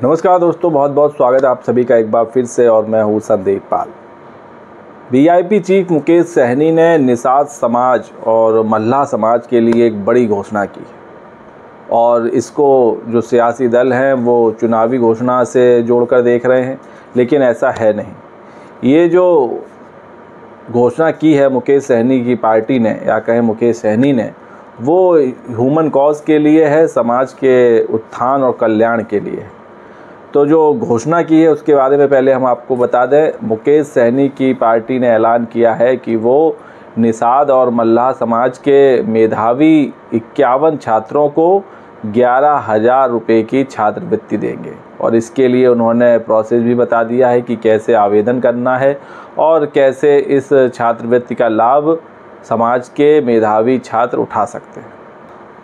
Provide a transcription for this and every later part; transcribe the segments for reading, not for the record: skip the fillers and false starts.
नमस्कार दोस्तों, बहुत बहुत स्वागत है आप सभी का एक बार फिर से। और मैं हूँ संदीप पाल। वीआईपी चीफ मुकेश सहनी ने निषाद समाज और मल्लाह समाज के लिए एक बड़ी घोषणा की और इसको जो सियासी दल हैं वो चुनावी घोषणा से जोड़कर देख रहे हैं, लेकिन ऐसा है नहीं। ये जो घोषणा की है मुकेश सहनी की पार्टी ने, या कहें मुकेश सहनी ने, वो ह्यूमन कॉज के लिए है, समाज के उत्थान और कल्याण के लिए। तो जो घोषणा की है उसके बारे में पहले हम आपको बता दें। मुकेश सहनी की पार्टी ने ऐलान किया है कि वो निषाद और मल्लाह समाज के मेधावी 51 छात्रों को 11,000 रुपये की छात्रवृत्ति देंगे और इसके लिए उन्होंने प्रोसेस भी बता दिया है कि कैसे आवेदन करना है और कैसे इस छात्रवृत्ति का लाभ समाज के मेधावी छात्र उठा सकते हैं।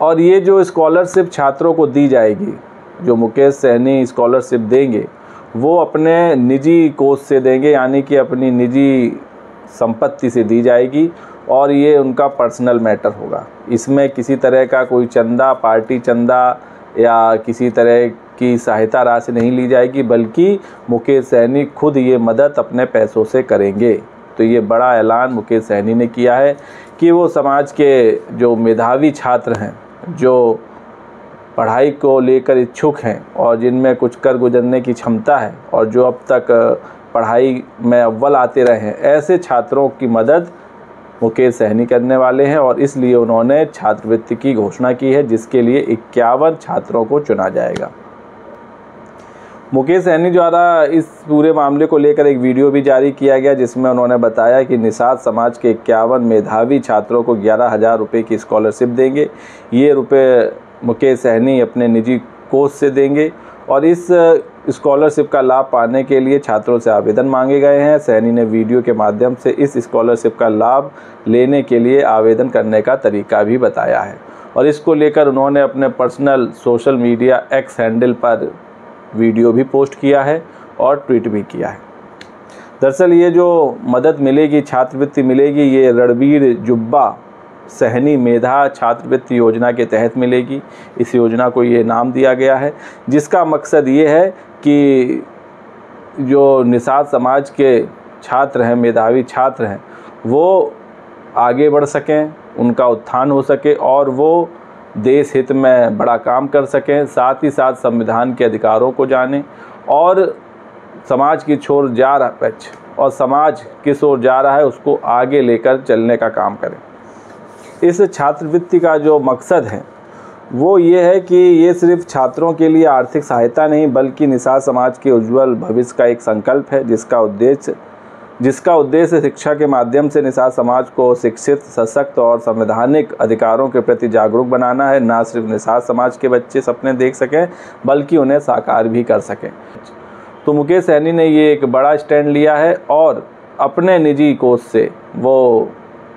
और ये जो स्कॉलरशिप छात्रों को दी जाएगी, जो मुकेश सहनी स्कॉलरशिप देंगे, वो अपने निजी कोष से देंगे, यानी कि अपनी निजी संपत्ति से दी जाएगी और ये उनका पर्सनल मैटर होगा। इसमें किसी तरह का कोई चंदा, पार्टी चंदा या किसी तरह की सहायता राशि नहीं ली जाएगी, बल्कि मुकेश सहनी खुद ये मदद अपने पैसों से करेंगे। तो ये बड़ा ऐलान मुकेश सहनी ने किया है कि वो समाज के जो मेधावी छात्र हैं, जो पढ़ाई को लेकर इच्छुक हैं और जिनमें कुछ कर गुजरने की क्षमता है और जो अब तक पढ़ाई में अव्वल आते रहे हैं, ऐसे छात्रों की मदद मुकेश सहनी करने वाले हैं। और इसलिए उन्होंने छात्रवृत्ति की घोषणा की है, जिसके लिए 51 छात्रों को चुना जाएगा। मुकेश सहनी द्वारा इस पूरे मामले को लेकर एक वीडियो भी जारी किया गया, जिसमें उन्होंने बताया कि निषाद समाज के 51 मेधावी छात्रों को 11,000 रुपये की स्कॉलरशिप देंगे। ये रुपये मुकेश सहनी अपने निजी कोष से देंगे और इस स्कॉलरशिप का लाभ पाने के लिए छात्रों से आवेदन मांगे गए हैं। सहनी ने वीडियो के माध्यम से इस स्कॉलरशिप का लाभ लेने के लिए आवेदन करने का तरीका भी बताया है और इसको लेकर उन्होंने अपने personal social media x handle पर वीडियो भी पोस्ट किया है और ट्वीट भी किया है। दरअसल ये जो मदद मिलेगी, छात्रवृत्ति मिलेगी, ये रणबीर जुब्बा सहनी मेधा छात्रवृत्ति योजना के तहत मिलेगी। इस योजना को ये नाम दिया गया है, जिसका मकसद ये है कि जो निषाद समाज के छात्र हैं, मेधावी छात्र हैं, वो आगे बढ़ सकें, उनका उत्थान हो सके और वो देश हित में बड़ा काम कर सकें, साथ ही साथ संविधान के अधिकारों को जानें और समाज की छोर जा रहा और समाज किस ओर जा रहा है उसको आगे लेकर चलने का काम करें। इस छात्रवृत्ति का जो मकसद है वो ये है कि ये सिर्फ छात्रों के लिए आर्थिक सहायता नहीं, बल्कि निषाद समाज के उज्जवल भविष्य का एक संकल्प है, जिसका उद्देश्य शिक्षा के माध्यम से निषाद समाज को शिक्षित, सशक्त और संवैधानिक अधिकारों के प्रति जागरूक बनाना है। ना सिर्फ निषाद समाज के बच्चे सपने देख सकें, बल्कि उन्हें साकार भी कर सकें। तो मुकेश सहनी ने ये एक बड़ा स्टैंड लिया है और अपने निजी कोष से वो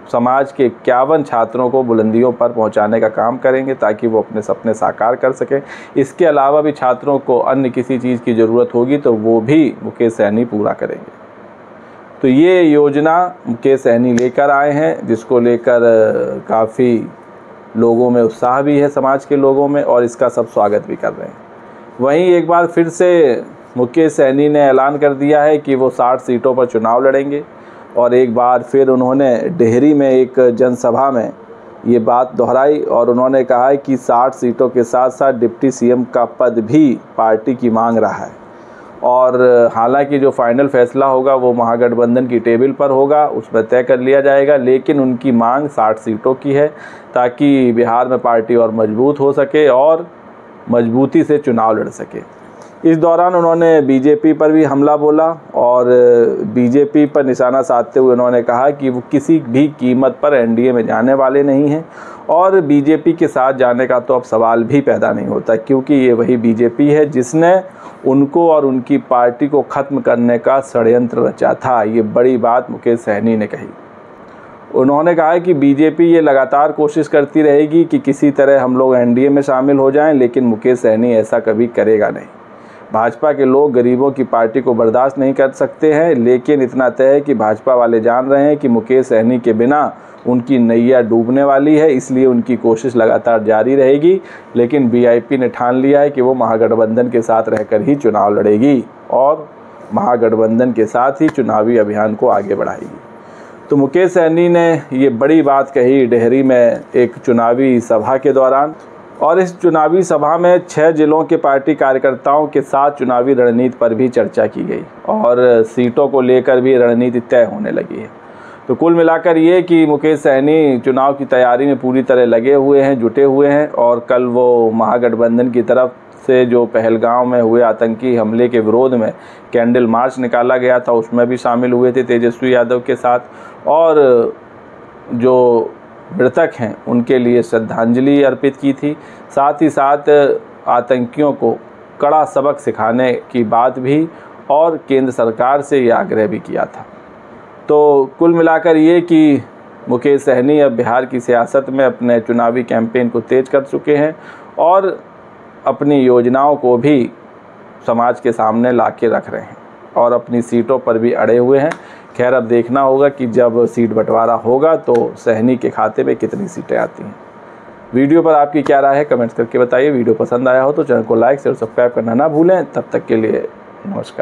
समाज के 51 छात्रों को बुलंदियों पर पहुंचाने का काम करेंगे, ताकि वो अपने सपने साकार कर सकें। इसके अलावा भी छात्रों को अन्य किसी चीज़ की ज़रूरत होगी तो वो भी मुकेश सहनी पूरा करेंगे। तो ये योजना मुकेश सहनी लेकर आए हैं, जिसको लेकर काफ़ी लोगों में उत्साह भी है, समाज के लोगों में, और इसका सब स्वागत भी कर रहे हैं। वहीं एक बार फिर से मुकेश सहनी ने ऐलान कर दिया है कि वो 60 सीटों पर चुनाव लड़ेंगे और एक बार फिर उन्होंने डेहरी में एक जनसभा में ये बात दोहराई और उन्होंने कहा है कि 60 सीटों के साथ साथ डिप्टी सीएम का पद भी पार्टी की मांग रहा है। और हालांकि जो फाइनल फैसला होगा वो महागठबंधन की टेबल पर होगा, उसमें तय कर लिया जाएगा, लेकिन उनकी मांग 60 सीटों की है, ताकि बिहार में पार्टी और मजबूत हो सके और मजबूती से चुनाव लड़ सके। इस दौरान उन्होंने बीजेपी पर भी हमला बोला और बीजेपी पर निशाना साधते हुए उन्होंने कहा कि वो किसी भी कीमत पर एनडीए में जाने वाले नहीं हैं और बीजेपी के साथ जाने का तो अब सवाल भी पैदा नहीं होता, क्योंकि ये वही बीजेपी है जिसने उनको और उनकी पार्टी को ख़त्म करने का षड्यंत्र रचा था। ये बड़ी बात मुकेश सहनी ने कही। उन्होंने कहा कि बीजेपी ये लगातार कोशिश करती रहेगी कि किसी तरह हम लोग एनडीए में शामिल हो जाएं, लेकिन मुकेश सहनी ऐसा कभी करेगा नहीं। भाजपा के लोग गरीबों की पार्टी को बर्दाश्त नहीं कर सकते हैं, लेकिन इतना तय है कि भाजपा वाले जान रहे हैं कि मुकेश सहनी के बिना उनकी नैया डूबने वाली है, इसलिए उनकी कोशिश लगातार जारी रहेगी। लेकिन बीआईपी ने ठान लिया है कि वो महागठबंधन के साथ रहकर ही चुनाव लड़ेगी और महागठबंधन के साथ ही चुनावी अभियान को आगे बढ़ाएगी। तो मुकेश सहनी ने ये बड़ी बात कही डेहरी में एक चुनावी सभा के दौरान, और इस चुनावी सभा में 6 जिलों के पार्टी कार्यकर्ताओं के साथ चुनावी रणनीति पर भी चर्चा की गई और सीटों को लेकर भी रणनीति तय होने लगी है। तो कुल मिलाकर ये कि मुकेश सहनी चुनाव की तैयारी में पूरी तरह लगे हुए हैं, जुटे हुए हैं, और कल वो महागठबंधन की तरफ से जो पहलगांव में हुए आतंकी हमले के विरोध में कैंडल मार्च निकाला गया था, उसमें भी शामिल हुए थे तेजस्वी यादव के साथ, और जो मृतक हैं उनके लिए श्रद्धांजलि अर्पित की थी। साथ ही साथ आतंकियों को कड़ा सबक सिखाने की बात भी और केंद्र सरकार से ये आग्रह भी किया था। तो कुल मिलाकर ये कि मुकेश सहनी अब बिहार की सियासत में अपने चुनावी कैंपेन को तेज कर चुके हैं और अपनी योजनाओं को भी समाज के सामने ला के रख रहे हैं और अपनी सीटों पर भी अड़े हुए हैं। खैर, अब देखना होगा कि जब सीट बंटवारा होगा तो सहनी के खाते में कितनी सीटें आती हैं। वीडियो पर आपकी क्या राय है कमेंट्स करके बताइए। वीडियो पसंद आया हो तो चैनल को लाइक शेयर सब्सक्राइब करना ना भूलें। तब तक के लिए नमस्कार।